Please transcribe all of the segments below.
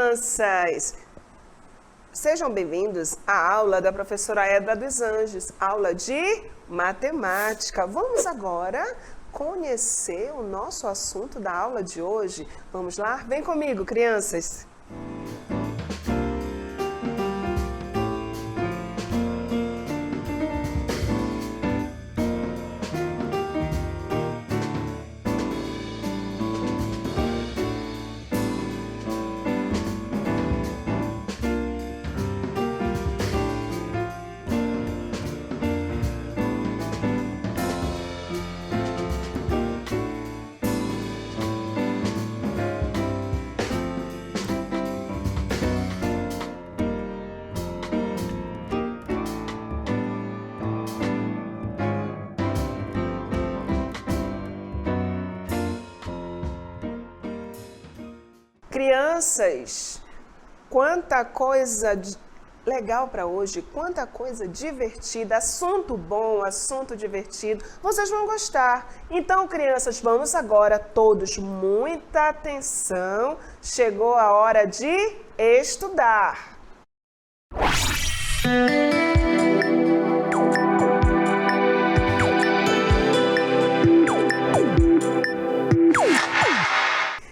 crianças! Sejam bem-vindos à aula da professora Edra dos Anjos, aula de matemática. Vamos agora conhecer o nosso assunto da aula de hoje. Vamos lá? Vem comigo, crianças! Crianças, quanta coisa legal para hoje, quanta coisa divertida, assunto bom, assunto divertido, vocês vão gostar. Então, crianças, vamos agora todos, muita atenção, chegou a hora de estudar.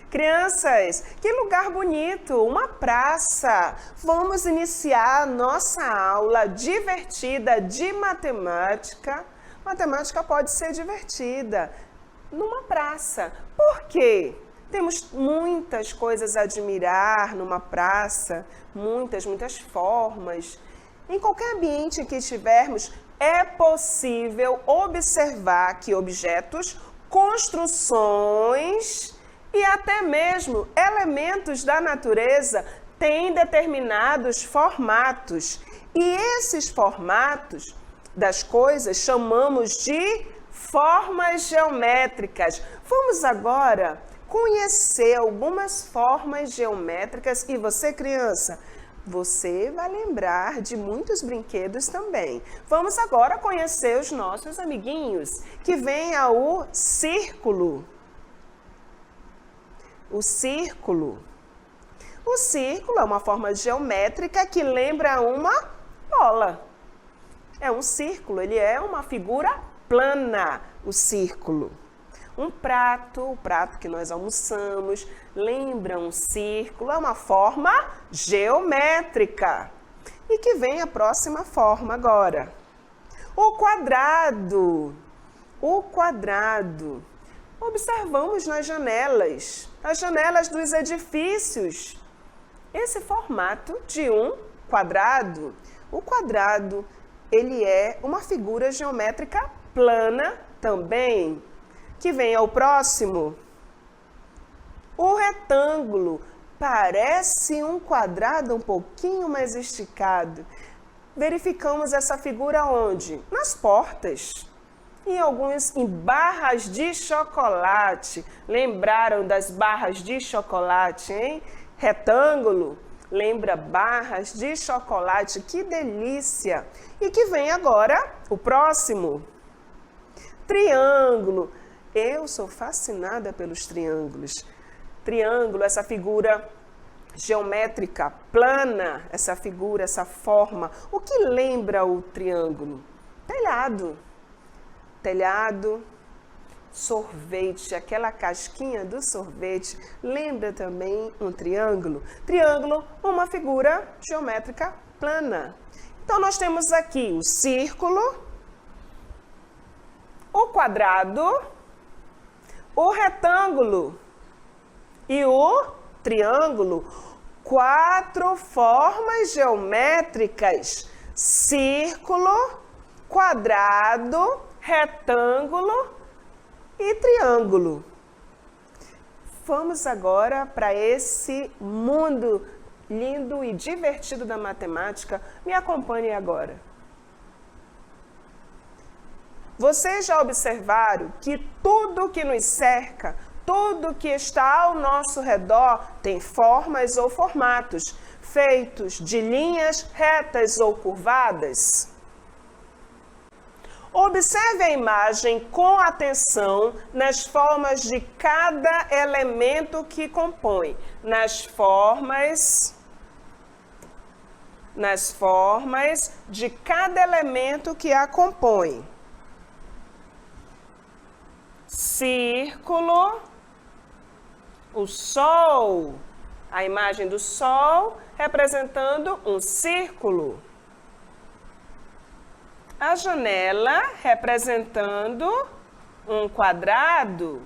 Crianças, que lugar bonito, uma praça. Vamos iniciar a nossa aula divertida de matemática. Matemática pode ser divertida numa praça. Por quê? Temos muitas coisas a admirar numa praça, muitas formas. Em qualquer ambiente que estivermos, é possível observar que objetos, construções e até mesmo elementos da natureza têm determinados formatos. E esses formatos das coisas chamamos de formas geométricas. Vamos agora conhecer algumas formas geométricas e você, criança, você vai lembrar de muitos brinquedos também. Vamos agora conhecer os nossos amiguinhos, que vem ao círculo. O círculo. O círculo é uma forma geométrica que lembra uma bola. É um círculo, ele é uma figura plana, o círculo. Um prato, o prato que nós almoçamos, lembra um círculo, é uma forma geométrica. E que vem a próxima forma agora. O quadrado. O quadrado. Observamos nas janelas, as janelas dos edifícios, esse formato de um quadrado. O quadrado, ele é uma figura geométrica plana também. Que vem ao próximo. O retângulo parece um quadrado um pouquinho mais esticado. Verificamos essa figura onde? Nas portas. Em barras de chocolate. Lembraram das barras de chocolate, hein? Retângulo, lembra barras de chocolate, que delícia! E que vem agora o próximo. Triângulo. Eu sou fascinada pelos triângulos. Triângulo, essa figura geométrica plana, essa figura, essa forma. O que lembra o triângulo? Telhado. Telhado, sorvete, aquela casquinha do sorvete, lembra também um triângulo? Triângulo, uma figura geométrica plana. Então, nós temos aqui o círculo, o quadrado, o retângulo e o triângulo. 4 formas geométricas: círculo, quadrado, retângulo e triângulo. Vamos agora para esse mundo lindo e divertido da matemática. Me acompanhe agora. Vocês já observaram que tudo que nos cerca, tudo que está ao nosso redor tem formas ou formatos, feitos de linhas retas ou curvadas? Observe a imagem com atenção nas formas de cada elemento que compõe. Nas formas de cada elemento que a compõe. Círculo, o Sol, a imagem do Sol representando um círculo. A janela representando um quadrado.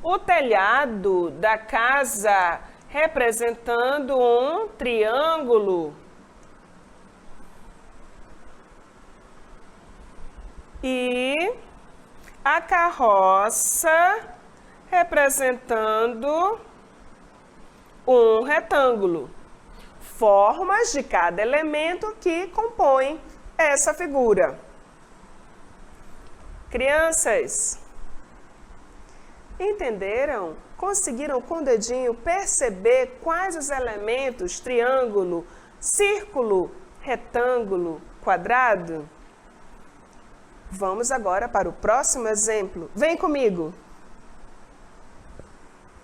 O telhado da casa representando um triângulo. E a carroça representando um retângulo. Formas de cada elemento que compõem essa figura. Crianças, entenderam? Conseguiram com o dedinho perceber quais os elementos triângulo, círculo, retângulo, quadrado? Vamos agora para o próximo exemplo. Vem comigo!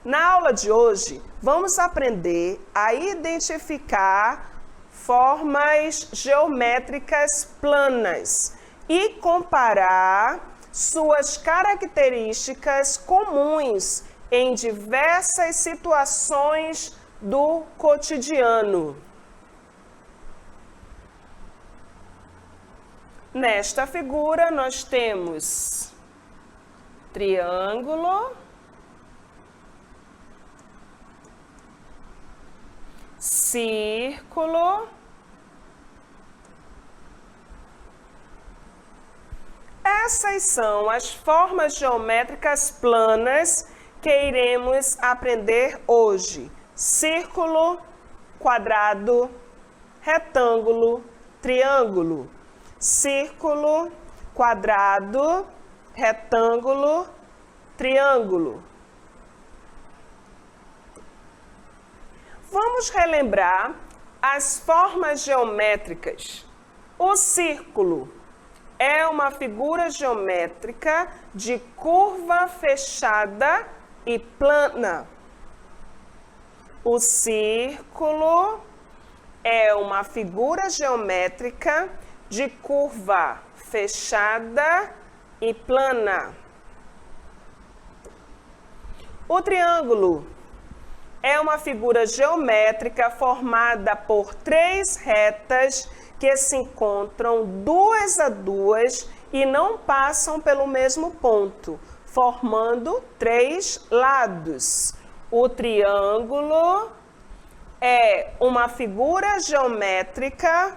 Na aula de hoje, vamos aprender a identificar formas geométricas planas e comparar suas características comuns em diversas situações do cotidiano. Nesta figura, nós temos triângulo, círculo, essas são as formas geométricas planas que iremos aprender hoje. Círculo, quadrado, retângulo, triângulo. Círculo, quadrado, retângulo, triângulo. Vamos relembrar as formas geométricas. O círculo é uma figura geométrica de curva fechada e plana. O círculo é uma figura geométrica de curva fechada e plana. O triângulo é uma figura geométrica formada por três retas que se encontram duas a duas e não passam pelo mesmo ponto, formando três lados. O triângulo é uma figura geométrica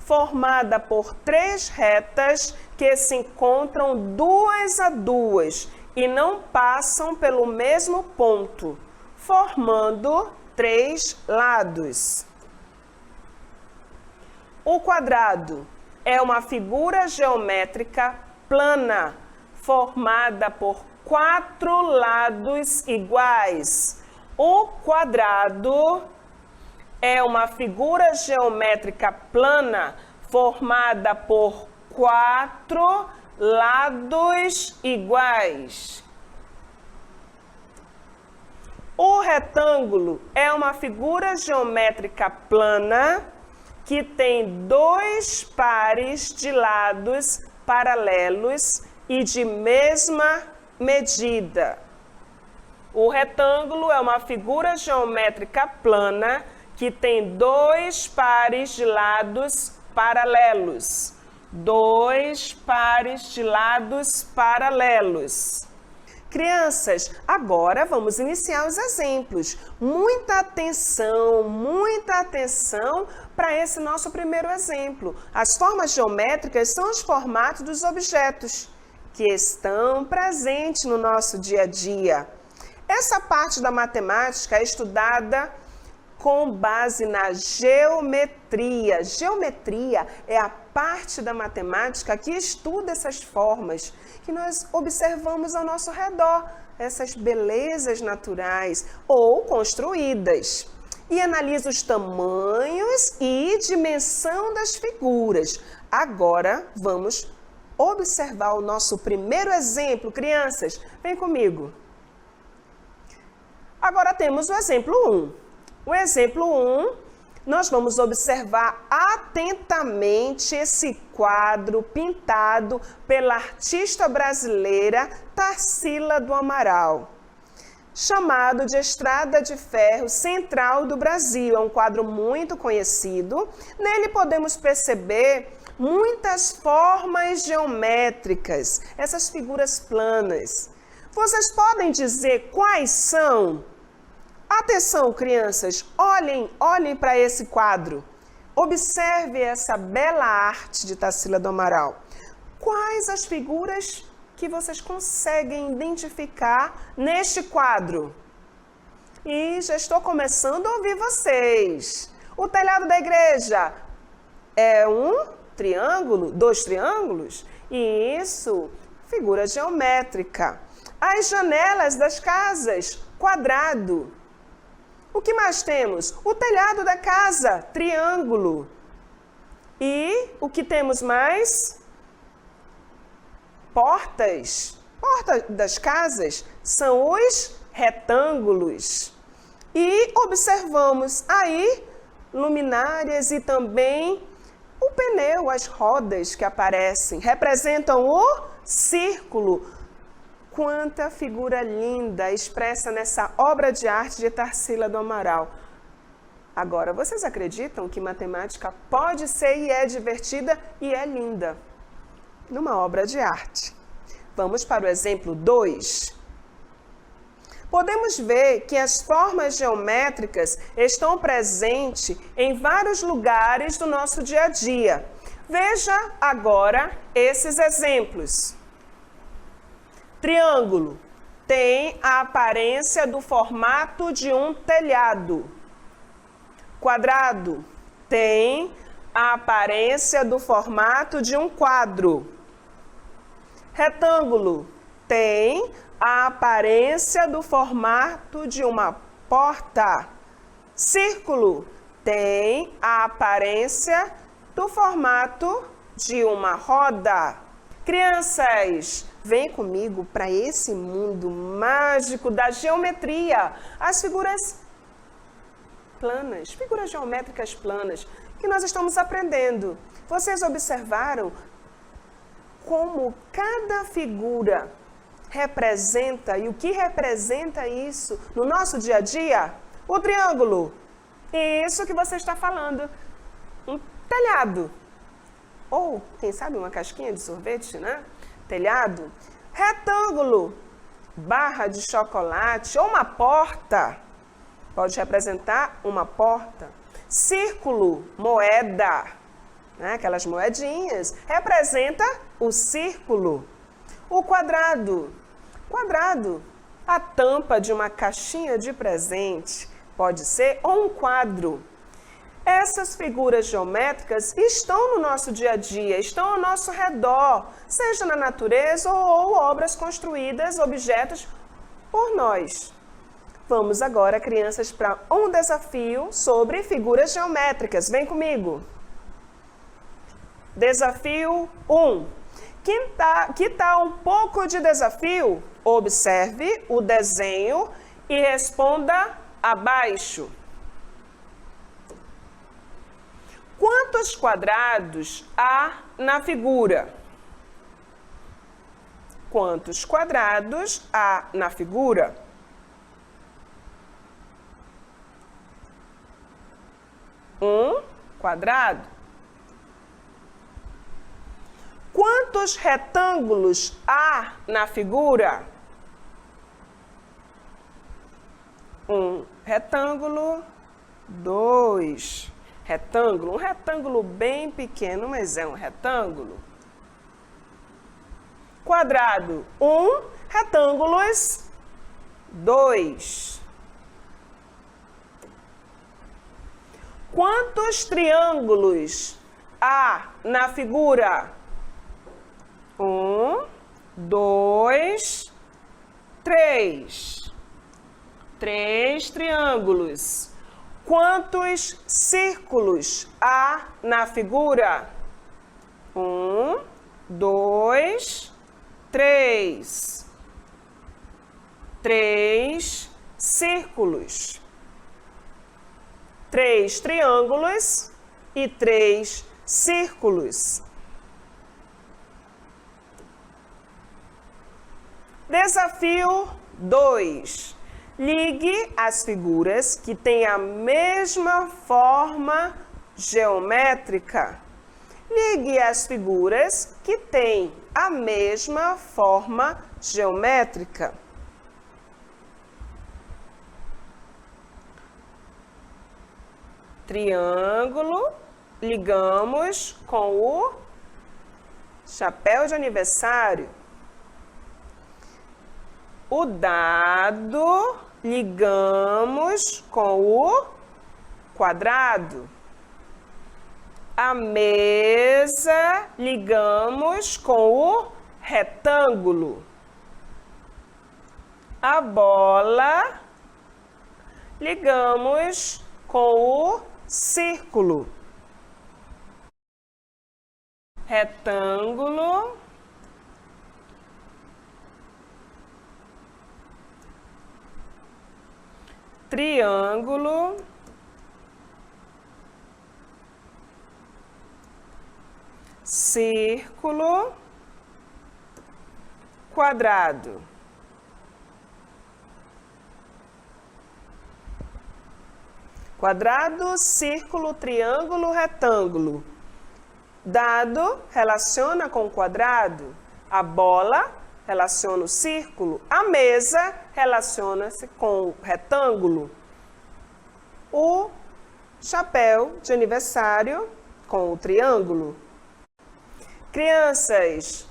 formada por três retas que se encontram duas a duas e não passam pelo mesmo ponto, formando três lados. O quadrado é uma figura geométrica plana, formada por quatro lados iguais. O quadrado é uma figura geométrica plana, formada por quatro lados iguais. O retângulo é uma figura geométrica plana que tem dois pares de lados paralelos e de mesma medida. O retângulo é uma figura geométrica plana que tem dois pares de lados paralelos. Dois pares de lados paralelos. Crianças, agora vamos iniciar os exemplos. Muita atenção para esse nosso primeiro exemplo. As formas geométricas são os formatos dos objetos que estão presentes no nosso dia a dia. Essa parte da matemática é estudada com base na geometria. Geometria é a parte da matemática que estuda essas formas que nós observamos ao nosso redor, essas belezas naturais ou construídas. e analisa os tamanhos e dimensão das figuras. Agora, vamos observar o nosso primeiro exemplo. Crianças, vem comigo. Agora temos o exemplo 1. O exemplo 1, nós vamos observar atentamente esse quadro pintado pela artista brasileira Tarsila do Amaral, chamado de Estrada de Ferro Central do Brasil. É um quadro muito conhecido. Nele podemos perceber muitas formas geométricas, essas figuras planas. Vocês podem dizer quais são? Atenção, crianças, olhem para esse quadro. Observe essa bela arte de Tarsila do Amaral. Quais as figuras que vocês conseguem identificar neste quadro? E já estou começando a ouvir vocês. O telhado da igreja é um triângulo, 2 triângulos? Isso, figura geométrica. As janelas das casas, quadrado. O que mais temos? O telhado da casa, triângulo. E o que temos mais? Portas das casas são os retângulos. E observamos aí luminárias e também o pneu, as rodas que aparecem, representam o círculo. Quanta figura linda expressa nessa obra de arte de Tarsila do Amaral. Agora, vocês acreditam que matemática pode ser e é divertida e é linda numa obra de arte? Vamos para o exemplo 2. Podemos ver que as formas geométricas estão presentes em vários lugares do nosso dia a dia. Veja agora esses exemplos. Triângulo tem a aparência do formato de um telhado. Quadrado tem a aparência do formato de um quadro. Retângulo tem a aparência do formato de uma porta. Círculo tem a aparência do formato de uma roda. Crianças, vem comigo para esse mundo mágico da geometria. As figuras planas, figuras geométricas planas, que nós estamos aprendendo. Vocês observaram como cada figura representa e o que representa isso no nosso dia a dia? O triângulo. Isso que você está falando. Um telhado. Ou, quem sabe, uma casquinha de sorvete, né? Telhado. Retângulo. Barra de chocolate ou uma porta. Pode representar uma porta. Círculo, moeda. Né? Aquelas moedinhas. Representa o círculo. O quadrado. Quadrado. A tampa de uma caixinha de presente. Pode ser ou um quadro. Essas figuras geométricas estão no nosso dia a dia, estão ao nosso redor, seja na natureza ou obras construídas, objetos por nós. Vamos agora, crianças, para um desafio sobre figuras geométricas. Vem comigo. Desafio 1. Que tal um pouco de desafio? Observe o desenho e responda abaixo. Quantos quadrados há na figura? Quantos quadrados há na figura? Um quadrado. Quantos retângulos há na figura? Um retângulo, 2 retângulo, um retângulo bem pequeno, mas é um retângulo. Quadrado, 1, retângulos, 2. Quantos triângulos há na figura? 1, 2, 3. 3 triângulos. Quantos círculos há na figura? 1, 2, 3. 3 círculos. 3 triângulos e 3 círculos. Desafio 2. Ligue as figuras que têm a mesma forma geométrica. Ligue as figuras que têm a mesma forma geométrica. Triângulo, ligamos com o chapéu de aniversário. O dado, ligamos com o quadrado. A mesa, ligamos com o retângulo. A bola, ligamos com o círculo. Retângulo. Triângulo. Círculo. Quadrado. Quadrado, círculo, triângulo, retângulo. Dado relaciona com o quadrado. A bola relaciona o círculo. A mesa relaciona-se com o retângulo. O chapéu de aniversário com o triângulo. Crianças,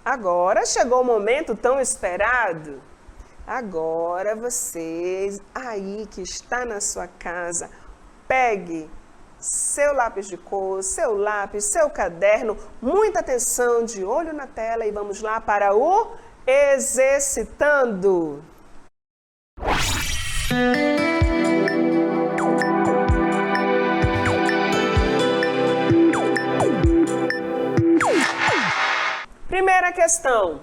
agora chegou o momento tão esperado. Agora vocês, aí que está na sua casa, pegue seu lápis de cor, seu lápis, seu caderno, muita atenção, de olho na tela e vamos lá para o Exercitando. Primeira questão.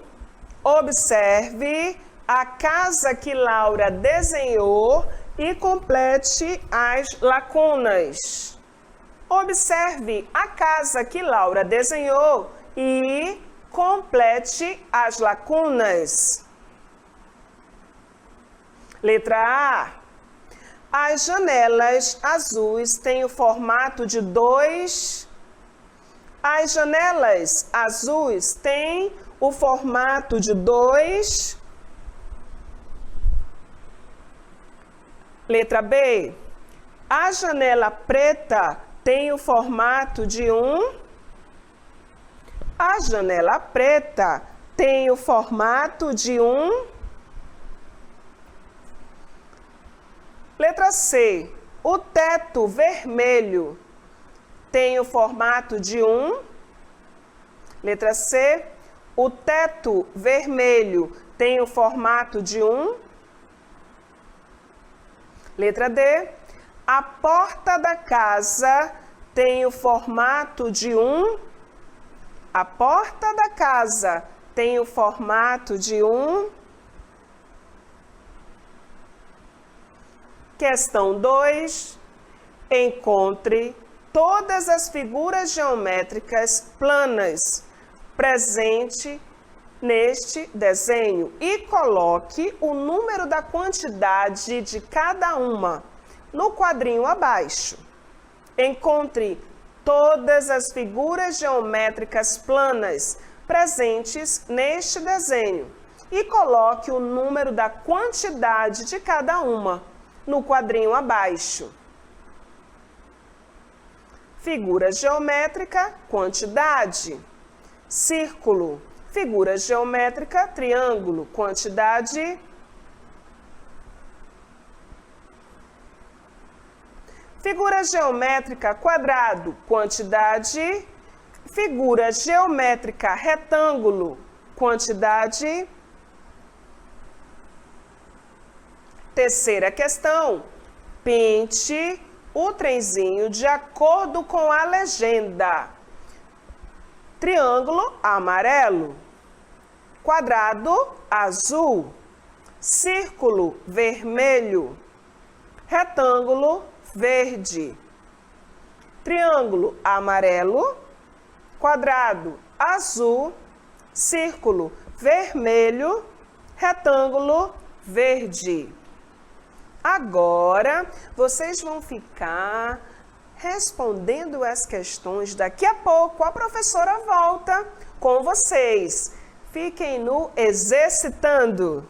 Observe a casa que Laura desenhou e complete as lacunas. Observe a casa que Laura desenhou e complete as lacunas. Letra A. As janelas azuis têm o formato de 2. As janelas azuis têm o formato de 2. Letra B. A janela preta tem o formato de 1. A janela preta tem o formato de 1. Letra C. O teto vermelho tem o formato de 1. Letra C. O teto vermelho tem o formato de 1. Letra D. A porta da casa tem o formato de 1. A porta da casa tem o formato de 1. Questão 2. Encontre todas as figuras geométricas planas presentes neste desenho e coloque o número da quantidade de cada uma no quadrinho abaixo. Encontre todas as figuras geométricas planas presentes neste desenho e coloque o número da quantidade de cada uma no quadrinho abaixo. Figura geométrica, quantidade. Círculo. Figura geométrica, triângulo, quantidade. Figura geométrica, quadrado, quantidade. Figura geométrica, retângulo, quantidade. Terceira questão. Pinte o trenzinho de acordo com a legenda. Triângulo amarelo, quadrado azul, círculo vermelho, retângulo verde. Triângulo amarelo, quadrado azul, círculo vermelho, retângulo verde. Agora, vocês vão ficar respondendo as questões. Daqui a pouco, a professora volta com vocês. Fiquem no exercitando.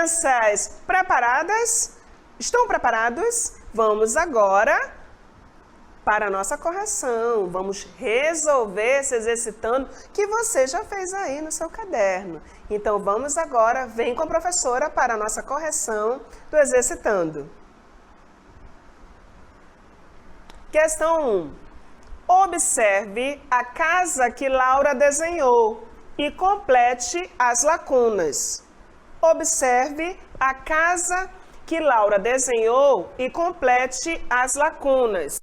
Crianças, preparadas? Estão preparados? Vamos agora para a nossa correção. Vamos resolver se exercitando que você já fez aí no seu caderno. Então, vamos agora, vem com a professora para a nossa correção do exercitando. Questão 1. Observe a casa que Laura desenhou e complete as lacunas. Observe a casa que Laura desenhou e complete as lacunas.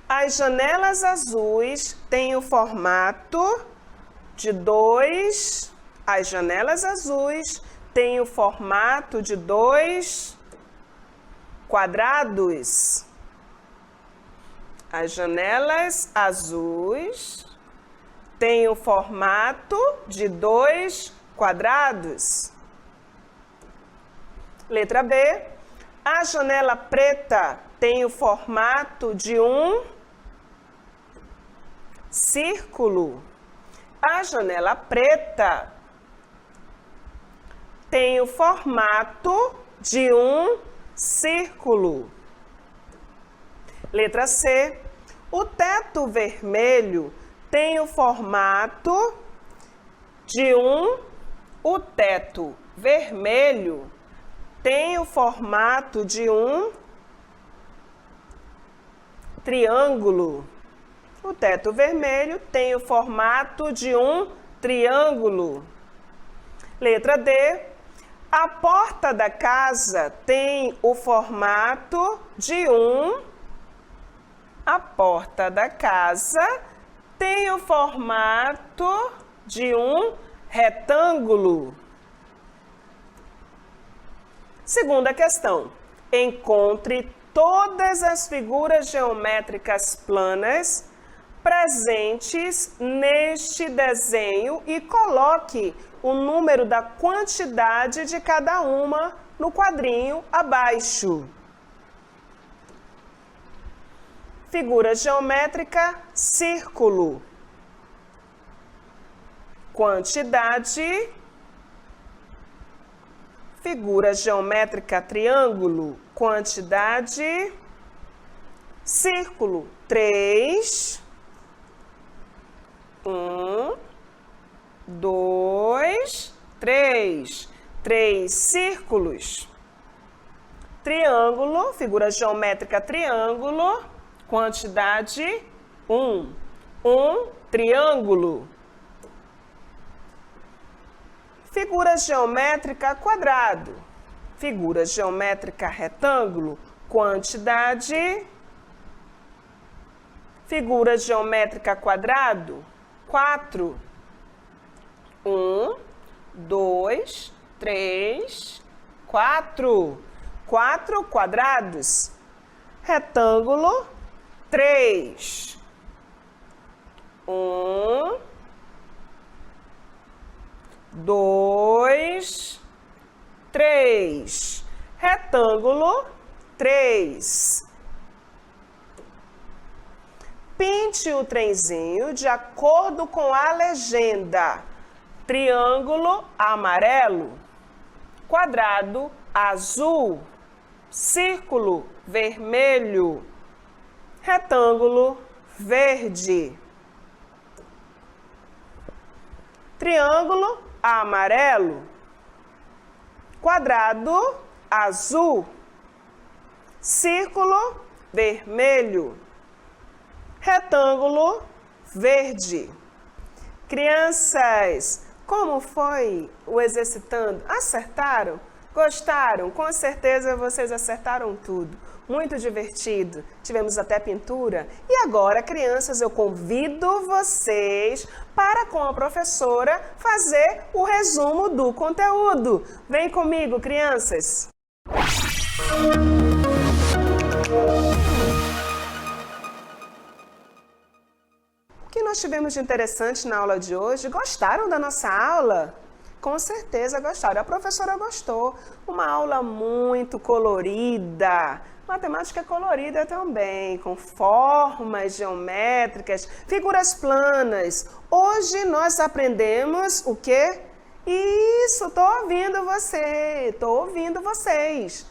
As janelas azuis têm o formato de dois. As janelas azuis têm o formato de dois quadrados. As janelas azuis têm o formato de dois quadrados. Letra B. A janela preta tem o formato de um círculo. A janela preta tem o formato de um círculo. Letra C. O teto vermelho tem o formato de um... O teto vermelho tem o formato de um triângulo. O teto vermelho tem o formato de um triângulo. Letra D. A porta da casa tem o formato de um... A porta da casa tem o formato de um retângulo. Segunda questão. Encontre todas as figuras geométricas planas presentes neste desenho e coloque o número da quantidade de cada uma no quadrinho abaixo. Figura geométrica, círculo. Quantidade. Figura geométrica, triângulo. Quantidade. Círculo. 3. 1, 2, 3. 3 círculos. Triângulo. Figura geométrica, triângulo. Quantidade 1. 1 triângulo. Figura geométrica quadrado. Figura geométrica retângulo. Quantidade. Figura geométrica quadrado. 4. 1, 2, 3, 4. 4 quadrados. Retângulo. 3. 1, 2, 3. Retângulo 3. Pinte o trenzinho de acordo com a legenda. Triângulo amarelo, quadrado azul, círculo vermelho, retângulo verde. Triângulo amarelo, quadrado azul, círculo vermelho, retângulo verde. Crianças, como foi o exercitando? Acertaram? Gostaram? Com certeza vocês acertaram tudo. Muito divertido. Tivemos até pintura. E agora, crianças, eu convido vocês para, com a professora, fazer o resumo do conteúdo. Vem comigo, crianças! O que nós tivemos de interessante na aula de hoje? Gostaram da nossa aula? Com certeza gostaram. A professora gostou. Uma aula muito colorida, Matemática colorida também, com formas geométricas, figuras planas. Hoje nós aprendemos o quê? Isso, estou ouvindo você, estou ouvindo vocês.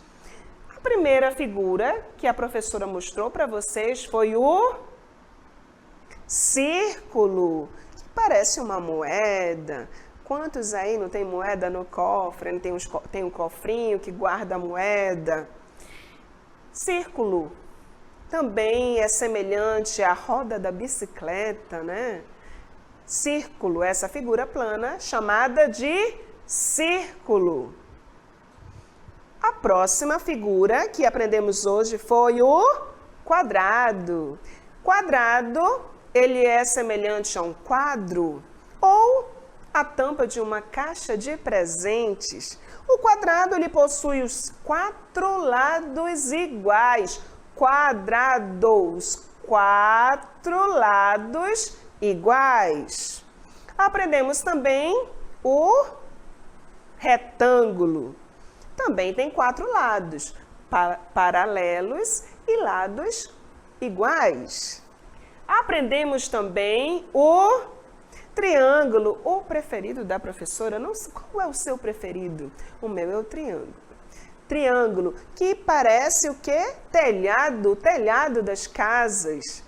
A primeira figura que a professora mostrou para vocês foi o círculo, que parece uma moeda. Quantos aí não tem moeda no cofre? Não tem um cofrinho que guarda a moeda? Círculo também é semelhante à roda da bicicleta, né? Círculo, essa figura plana chamada de círculo. A próxima figura que aprendemos hoje foi o quadrado. Quadrado, ele é semelhante a um quadro ou a tampa de uma caixa de presentes. O quadrado, ele possui os 4 lados iguais. Quadrados, 4 lados iguais. Aprendemos também o retângulo. Também tem 4 lados, paralelos e lados iguais. Aprendemos também o triângulo, o preferido da professora. Não sei, qual é o seu preferido? O meu é o triângulo. Triângulo, que parece o quê? Telhado, telhado das casas.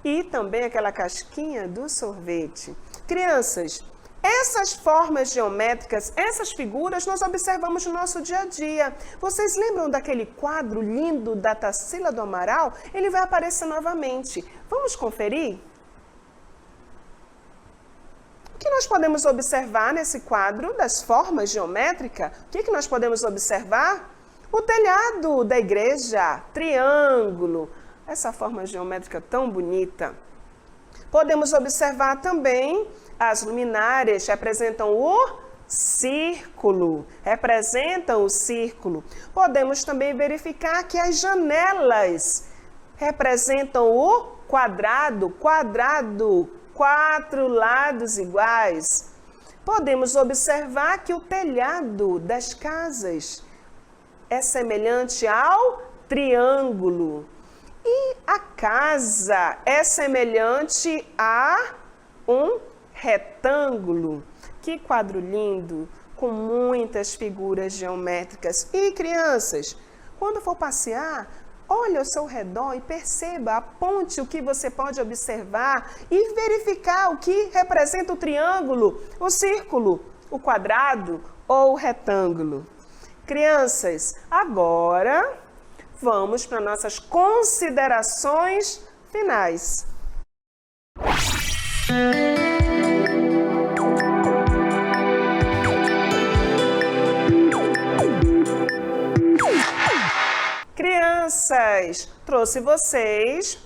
E também aquela casquinha do sorvete. Crianças, essas formas geométricas, essas figuras nós observamos no nosso dia a dia. Vocês lembram daquele quadro lindo da Tarsila do Amaral? Ele vai aparecer novamente. Vamos conferir? O que nós podemos observar nesse quadro das formas geométricas? O que nós podemos observar? O telhado da igreja, triângulo, essa forma geométrica tão bonita. Podemos observar também as luminárias, representam o círculo, Podemos também verificar que as janelas representam o quadrado, 4 lados iguais. Podemos observar que o telhado das casas é semelhante ao triângulo. E a casa é semelhante a um retângulo. Que quadro lindo, com muitas figuras geométricas. E crianças, quando for passear, olhe ao seu redor e perceba, aponte o que você pode observar e verificar o que representa o triângulo, o círculo, o quadrado ou o retângulo. Crianças, agora vamos para nossas considerações finais. Crianças, trouxe vocês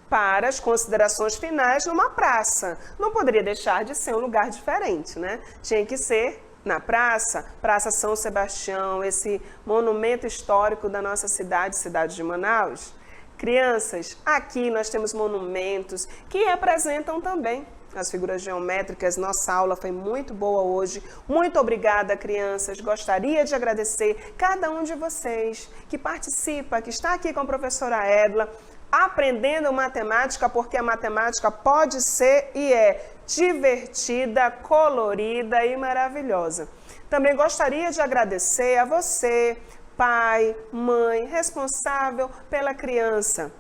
para as considerações finais numa praça. Não poderia deixar de ser um lugar diferente, né? Tinha que ser na praça, Praça São Sebastião, esse monumento histórico da nossa cidade, cidade de Manaus. Crianças, aqui nós temos monumentos que representam também as figuras geométricas. Nossa aula foi muito boa hoje. Muito obrigada, crianças. Gostaria de agradecer cada um de vocês que participa, que está aqui com a professora Edla, aprendendo matemática, porque a matemática pode ser e é divertida, colorida e maravilhosa. Também gostaria de agradecer a você, pai, mãe, responsável pela criança.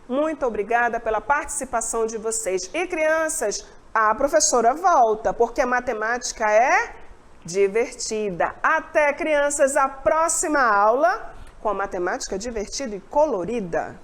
Muito obrigada pela participação de vocês. E crianças, a professora volta, porque a matemática é divertida. Até, crianças, a próxima aula com a matemática divertida e colorida.